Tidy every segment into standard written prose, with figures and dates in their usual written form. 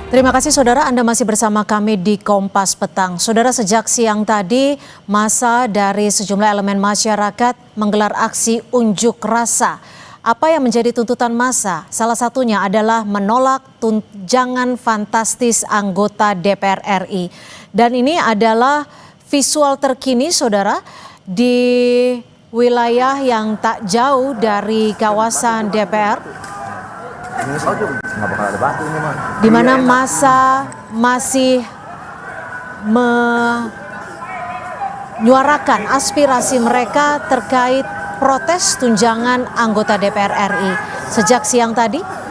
Terima kasih saudara, Anda masih bersama kami di Kompas Petang. Saudara, sejak siang tadi massa dari sejumlah elemen masyarakat menggelar aksi unjuk rasa. Apa yang menjadi tuntutan massa? Salah satunya adalah menolak tunjangan fantastis anggota DPR RI. Dan ini adalah visual terkini saudara di wilayah yang tak jauh dari kawasan DPR. Di mana massa masih menyuarakan aspirasi mereka terkait protes tunjangan anggota DPR RI sejak siang tadi.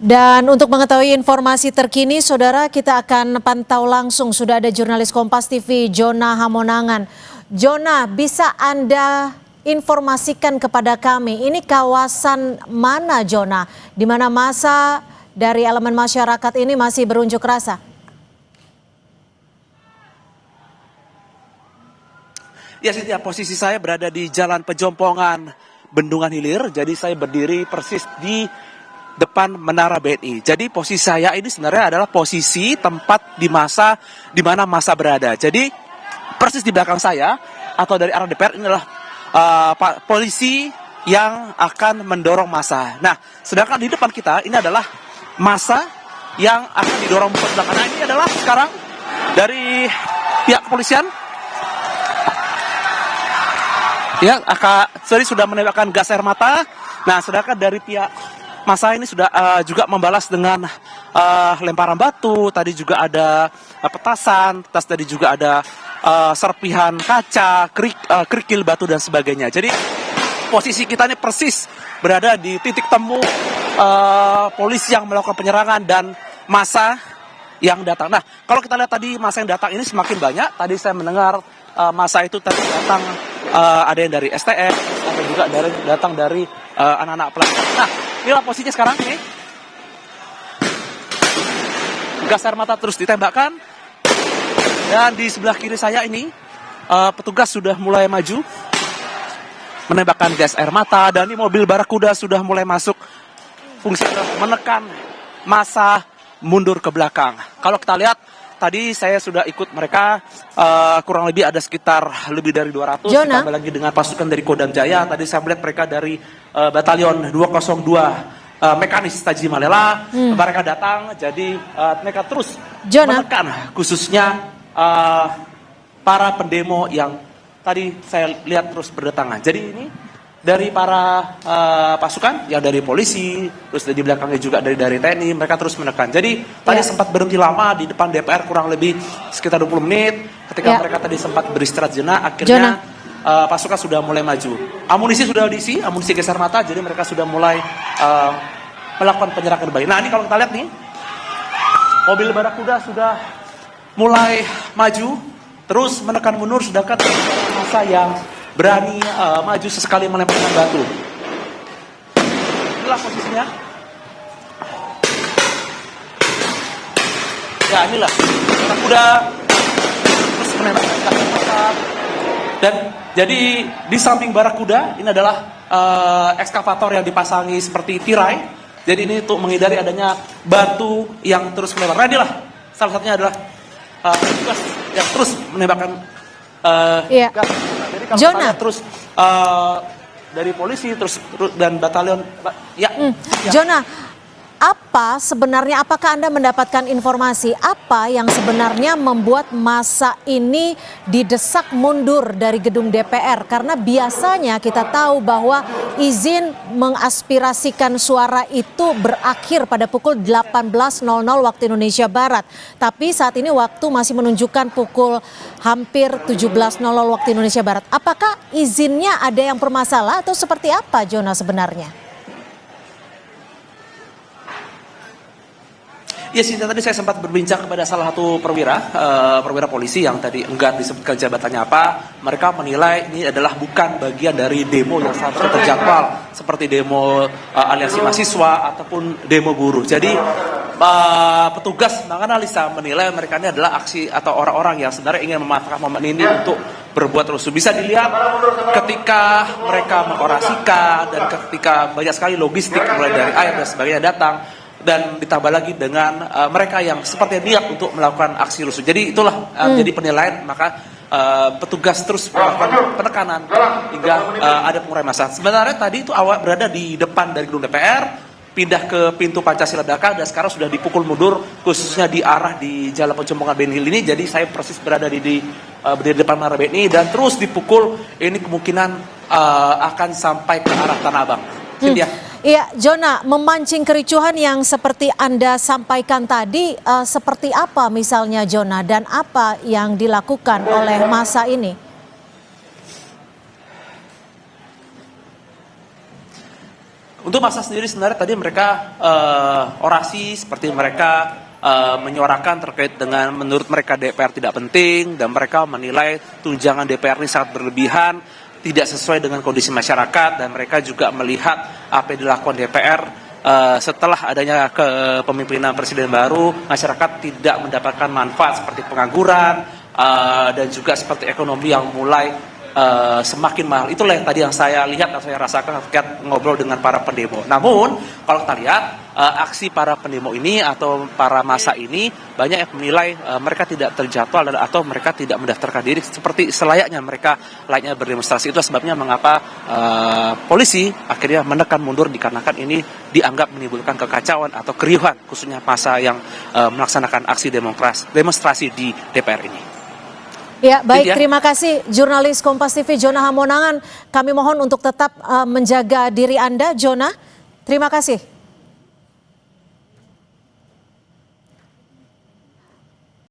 Dan untuk mengetahui informasi terkini, saudara, kita akan pantau langsung. Sudah ada jurnalis Kompas TV, Jona Hamonangan. Jona, bisa Anda informasikan kepada kami, ini kawasan mana, Jona? Di mana massa dari elemen masyarakat ini masih berunjuk rasa? Ya, Sintia, posisi saya berada di Jalan Pejompongan, Bendungan Hilir. Jadi saya berdiri persis di depan Menara BNI. Jadi posisi saya ini sebenarnya adalah posisi tempat di mana massa berada. Jadi persis di belakang saya atau dari arah DPR ini adalah polisi yang akan mendorong massa. Nah, sedangkan di depan kita ini adalah massa yang akan didorong ke belakang. Nah, ini adalah sekarang dari pihak kepolisian. Ya, sudah menembakkan gas air mata. Nah, sedangkan dari pihak massa ini sudah juga membalas dengan lemparan batu, tadi juga ada petasan, tadi juga ada serpihan kaca, kerikil batu dan sebagainya. Jadi posisi kita ini persis berada di titik temu polisi yang melakukan penyerangan dan massa yang datang. Nah, kalau kita lihat tadi massa yang datang ini semakin banyak. Tadi saya mendengar massa itu tadi datang ada yang dari STM, ada juga datang dari anak-anak pelajar. Nah, inilah posisinya sekarang nih. Gas air mata terus ditembakkan. Dan di sebelah kiri saya ini petugas sudah mulai maju menembakkan gas air mata, dan ini mobil Barakuda sudah mulai masuk, fungsi menekan massa mundur ke belakang. Kalau kita lihat tadi saya sudah ikut mereka, kurang lebih ada sekitar lebih dari 200, ditambah lagi dengan pasukan dari Kodam Jaya. Tadi saya melihat mereka dari Batalion 202 Mekanis Taji Malela, mereka datang, jadi mereka terus menekan khususnya para pendemo yang tadi saya lihat terus berdatangan. Jadi ini dari para pasukan yang dari polisi, terus di belakangnya juga dari TNI, mereka terus menekan. Jadi tadi sempat berhenti lama di depan DPR kurang lebih sekitar 20 menit. Ketika mereka tadi sempat beristirahat jenak, akhirnya pasukan sudah mulai maju. Amunisi sudah diisi, amunisi gas air mata, jadi mereka sudah mulai melakukan penyerangan kembali. Nah, ini kalau kita lihat nih, mobil Barakuda sudah mulai maju, terus menekan mundur, sedangkan massa yang berani maju sesekali melemparkan batu. Inilah posisinya. Ya, inilah Barakuda terus menembakkan gas air mata. Dan jadi di samping Barakuda ini adalah ekskavator yang dipasangi seperti tirai. Jadi ini untuk menghindari adanya batu yang terus melempar. Nah, inilah salah satunya adalah petugas yang terus menembakkan gas. Jadi kalau kita lihat terus dari polisi terus dan batalion Jona, apakah Anda mendapatkan informasi apa yang sebenarnya membuat massa ini didesak mundur dari gedung DPR? Karena biasanya kita tahu bahwa izin mengaspirasikan suara itu berakhir pada pukul 18.00 waktu Indonesia Barat. Tapi saat ini waktu masih menunjukkan pukul hampir 17.00 waktu Indonesia Barat. Apakah izinnya ada yang bermasalah atau seperti apa, Jona, sebenarnya? Ya, Sinta, tadi saya sempat berbincang kepada salah satu perwira polisi yang tadi enggan disebutkan jabatannya apa. Mereka menilai ini adalah bukan bagian dari demo yang seharusnya terjadwal, seperti demo aliansi mahasiswa ataupun demo buruh. Jadi petugas menganalisa menilai mereka ini adalah aksi atau orang-orang yang sebenarnya ingin memanfaatkan momen ini untuk berbuat rusuh. Bisa dilihat ketika mereka mengorasikan dan ketika banyak sekali logistik mulai dari air dan sebagainya datang, dan ditambah lagi dengan mereka yang seperti niat untuk melakukan aksi rusuh. Jadi itulah jadi penilaian, maka petugas terus melakukan penekanan hingga ada pengurangan massa. Sebenarnya tadi itu awal berada di depan dari gedung DPR, pindah ke pintu Pancasila Daka, dan sekarang sudah dipukul mundur khususnya di arah di Jalan Pencemplungan Ben Hill ini. Jadi saya persis berada di depan Menara BNI dan terus dipukul, ini kemungkinan akan sampai ke arah Tanah Abang. Iya, Jona, memancing kericuhan yang seperti Anda sampaikan tadi, seperti apa misalnya Jona, dan apa yang dilakukan oleh massa ini? Untuk massa sendiri sebenarnya tadi mereka orasi seperti mereka menyuarakan terkait dengan menurut mereka DPR tidak penting, dan mereka menilai tunjangan DPR ini sangat berlebihan, tidak sesuai dengan kondisi masyarakat, dan mereka juga melihat apa yang dilakukan DPR setelah adanya kepemimpinan presiden baru, masyarakat tidak mendapatkan manfaat seperti pengangguran dan juga seperti ekonomi yang mulai semakin mahal. Itulah yang tadi yang saya lihat atau saya rasakan ketika ngobrol dengan para pendemo. Namun kalau kita lihat aksi para pendemo ini atau para massa ini, banyak yang menilai mereka tidak terjadwal atau mereka tidak mendaftarkan diri seperti selayaknya mereka layaknya berdemonstrasi. Itu sebabnya mengapa polisi akhirnya menekan mundur, dikarenakan ini dianggap menimbulkan kekacauan atau keriuhan khususnya massa yang melaksanakan aksi demonstrasi di DPR ini. Ya, baik, terima kasih jurnalis Kompas TV Jona Hamonangan. Kami mohon untuk tetap menjaga diri Anda, Jona. Terima kasih.